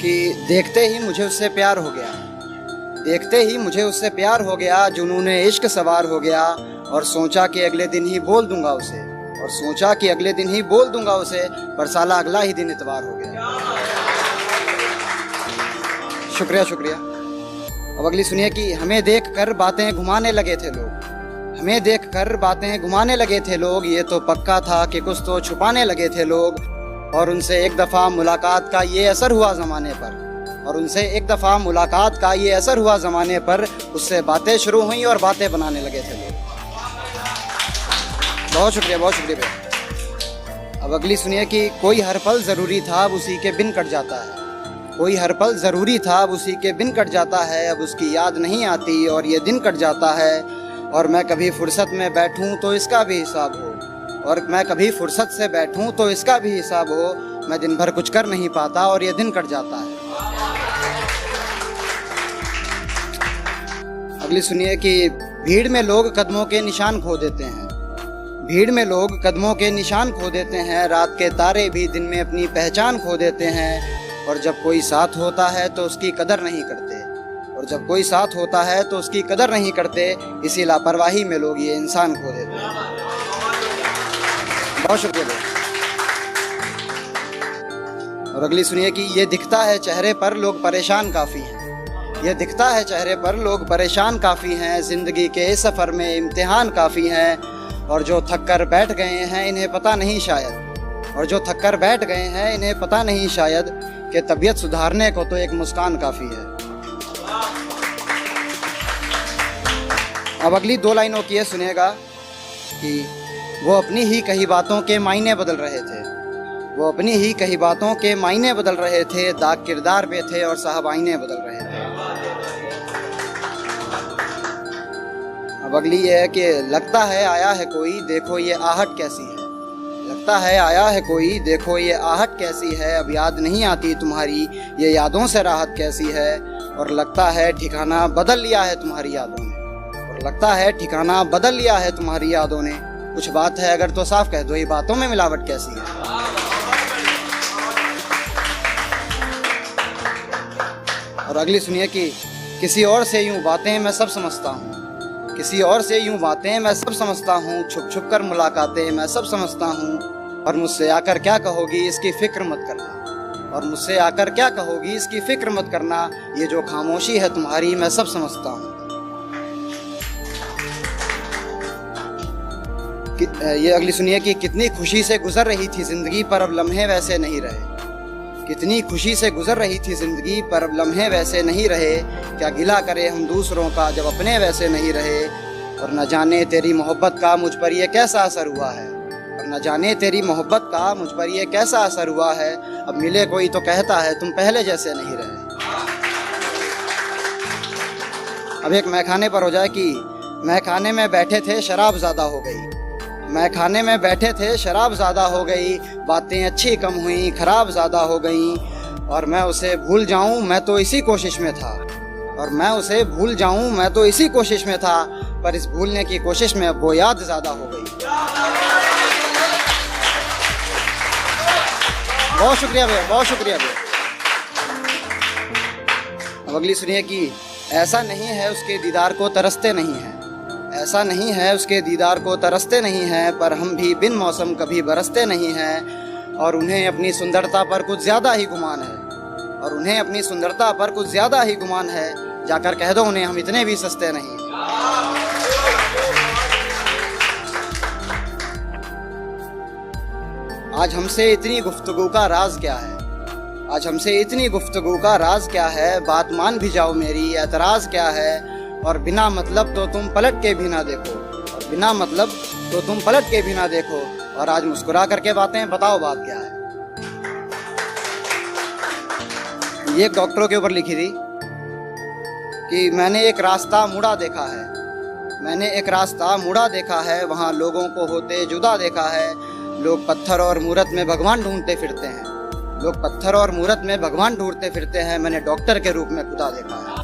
कि देखते ही मुझे उससे प्यार हो गया, देखते ही मुझे उससे प्यार हो गया, जुनूने इश्क सवार हो गया, और सोचा कि अगले दिन ही बोल दूंगा उसे, और सोचा कि अगले दिन ही बोल दूंगा उसे, पर साला अगला ही दिन इतवार हो गया। शुक्रिया शुक्रिया। अब अगली सुनिए कि हमें देख कर बातें घुमाने लगे थे लोग, हमें देख कर बातें घुमाने लगे थे लोग, ये तो पक्का था कि कुछ तो छुपाने लगे थे लोग, और उनसे एक दफ़ा मुलाकात का ये असर हुआ ज़माने पर, और उनसे एक दफ़ा मुलाकात का ये असर हुआ ज़माने पर, उससे बातें शुरू हुई और बातें बनाने लगे थे लोग। बहुत शुक्रिया भैया। अब अगली सुनिए कि कोई हर पल ज़रूरी था, अब उसी के बिन कट जाता है, कोई हर पल ज़रूरी था, अब उसी के बिन कट जाता है, अब उसकी याद नहीं आती और ये दिन कट जाता है, और मैं कभी फुर्सत में बैठूं तो इसका भी हिसाब हो, और मैं कभी फुर्सत से बैठूं तो इसका भी हिसाब हो, मैं दिन भर कुछ कर नहीं पाता और ये दिन कट जाता है। अगली सुनिए कि भीड़ में लोग कदमों के निशान खो देते हैं, भीड़ में लोग कदमों के निशान खो देते हैं, रात के तारे भी दिन में अपनी पहचान खो देते हैं, और जब कोई साथ होता है तो उसकी कदर नहीं करते, और जब कोई साथ होता है तो उसकी कदर नहीं करते, इसी लापरवाही में लोग ये इंसान खो देते हैं। बहुत शुक्रिया। और अगली सुनिए कि ये दिखता है चेहरे पर लोग परेशान काफ़ी हैं, ये दिखता है चेहरे पर लोग परेशान काफ़ी हैं, ज़िंदगी के इस सफ़र में इम्तिहान काफ़ी हैं, और जो थक कर बैठ गए हैं इन्हें पता नहीं शायद, और जो थक कर बैठ गए हैं इन्हें पता नहीं शायद, कि तबीयत सुधारने को तो एक मुस्कान काफ़ी है। अब अगली दो लाइनों की ये सुनिएगा कि वो अपनी ही कही बातों के मायने बदल रहे थे, वो अपनी ही कही बातों के मायने बदल रहे थे, दाग किरदार पे थे और साहब आईने बदल रहे थे। अब अगली ये है कि लगता है आया है कोई, देखो ये आहट कैसी है, लगता है आया है कोई, देखो ये आहट कैसी है, अब याद नहीं आती तुम्हारी ये यादों से राहत कैसी है, और लगता है ठिकाना बदल लिया है तुम्हारी यादों ने, और लगता है ठिकाना बदल लिया है तुम्हारी यादों ने, कुछ बात है अगर तो साफ कह दो ये बातों में मिलावट कैसी है। और अगली सुनिए कि किसी और से यूं बातें मैं सब समझता हूँ, किसी और से यूं बातें मैं सब समझता हूँ, छुप छुप कर मुलाकातें मैं सब समझता हूँ, और मुझसे आकर क्या कहोगी इसकी फिक्र मत करना, और मुझसे आकर क्या कहोगी इसकी फिक्र मत करना, ये जो खामोशी है तुम्हारी मैं सब समझता हूँ। ये अगली सुनिए कि कितनी खुशी से गुजर रही थी ज़िंदगी पर अब लम्हे वैसे नहीं रहे, कितनी खुशी से गुजर रही थी ज़िंदगी पर अब लम्हे वैसे नहीं रहे, क्या गिला करे हम दूसरों का जब अपने वैसे नहीं रहे, और न जाने तेरी मोहब्बत का मुझ पर ये कैसा असर हुआ है, और न जाने तेरी मोहब्बत का मुझ पर ये कैसा असर हुआ है, अब मिले कोई तो कहता है तुम पहले जैसे नहीं रहे। अब एक मैखाने पर हो जाए कि मैखाने में बैठे थे शराब ज़्यादा हो गई, मैखाने में बैठे थे शराब ज़्यादा हो गई, बातें अच्छी कम हुई खराब ज़्यादा हो गई, और मैं उसे भूल जाऊं मैं तो इसी कोशिश में था, और मैं उसे भूल जाऊं मैं तो इसी कोशिश में था, पर इस भूलने की कोशिश में अब वो याद ज़्यादा हो गई। बहुत शुक्रिया भैया, बहुत शुक्रिया भैया। अब अगली सुनिए कि ऐसा नहीं है उसके दीदार को तरसते नहीं हैं, ऐसा नहीं है उसके दीदार को तरसते नहीं हैं, पर हम भी बिन मौसम कभी बरसते नहीं हैं, और उन्हें अपनी सुंदरता पर कुछ ज़्यादा ही गुमान है, और उन्हें अपनी सुंदरता पर कुछ ज़्यादा ही गुमान है, जाकर कह दो उन्हें हम इतने भी सस्ते नहीं। आज हमसे इतनी गुफ्तगू का राज क्या है, आज हमसे इतनी गुफ्तगू का राज क्या है, बात मान भी जाओ मेरी एतराज़ क्या है, और बिना मतलब तो तुम पलट के भी ना देखो, और बिना मतलब तो तुम पलट के भी ना देखो, और आज मुस्कुरा करके बातें बताओ बात क्या है। ये एक डॉक्टरों के ऊपर लिखी थी कि मैंने एक रास्ता मुड़ा देखा है, मैंने एक रास्ता मुड़ा देखा है, वहाँ लोगों को होते जुदा देखा है, लोग पत्थर और मूरत में भगवान ढूंढते फिरते हैं, लोग पत्थर और मूरत में भगवान ढूंढते फिरते हैं, मैंने डॉक्टर के रूप में खुदा देखा है।